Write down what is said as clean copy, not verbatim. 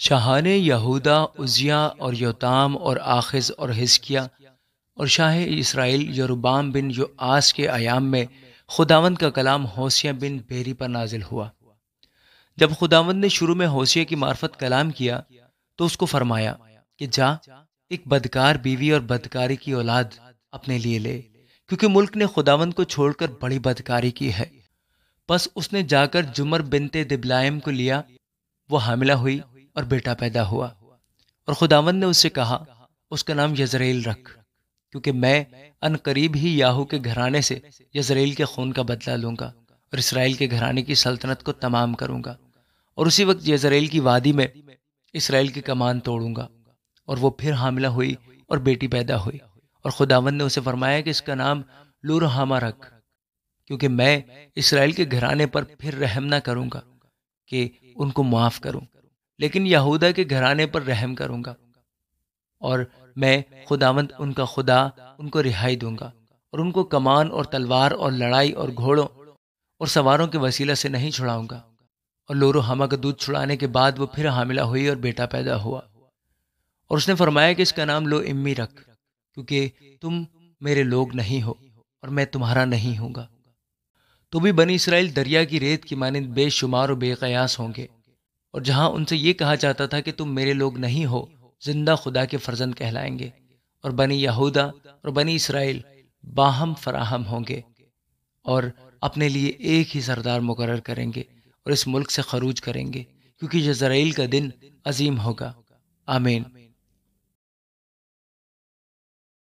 شاہان یہودا عزیہ اور یوتام اور آخز اور حزقیہ اور شاہ اسرائیل یروبام بن یوآس کے ایام میں خداوند کا کلام ہوشیہ بن بیری پر نازل ہوا۔ جب خداوند نے شروع میں ہوشیہ کی معرفت کلام کیا تو اس کو فرمایا کہ جا، ایک بدکار بیوی اور بدکاری کی اولاد اپنے لیے لے، کیونکہ ملک نے خداوند کو چھوڑ کر بڑی بدکاری کی ہے۔ پس اس نے جا کر جمر بنت دبلائم کو لیا، وہ حاملہ ہوئی اور بیٹا پیدا ہوا، اور خداوند نے اس سے کہا اس کا نام یزرعیل رکھ، کیونکہ میں ان قریب ہی یاہو کے گھرانے سے یزرعیل کے خون کا بدلہ لوں گا اور اسرائیل کے گھرانے کی سلطنت کو تمام کروں گا، اور اسی وقت یزرعیل کی وادی میں اسرائیل کی کمان توڑوں گا۔ اور وہ پھر حاملہ ہوئی اور بیٹی پیدا ہوئی، اور خداوند نے اسے فرمایا کہ اس کا نام لورحامہ رکھ، کیونکہ میں اسرائیل کے گھرانے پر پھر رحم نہ کروں گا کہ ان کو معاف کروں، لیکن یہودا کے گھرانے پر رحم کروں گا، اور میں خداوند ان کا خدا ان کو رہائی دوں گا، اور ان کو کمان اور تلوار اور لڑائی اور گھوڑوں اور سواروں کے وسیلہ سے نہیں چھڑاؤں گا۔ اور لورحامہ کا دودھ چھڑانے کے بعد وہ پھر حاملہ ہوئی اور بیٹا پیدا ہوا، اور اس نے فرمایا کہ اس کا نام لو امی رکھ، کیونکہ تم میرے لوگ نہیں ہو اور میں تمہارا نہیں ہوں گا۔ تو بھی بنی اسرائیل دریا کی ریت کی مانند بے شمار و بے قیاس ہوں گے، اور جہاں ان سے یہ کہا جاتا تھا کہ تم میرے لوگ نہیں ہو، زندہ خدا کے فرزند کہلائیں گے۔ اور بنی یہودا اور بنی اسرائیل باہم فراہم ہوں گے اور اپنے لیے ایک ہی سردار مقرر کریں گے اور اس ملک سے خروج کریں گے، کیونکہ یزرعیل کا دن عظیم ہوگا۔ آمین۔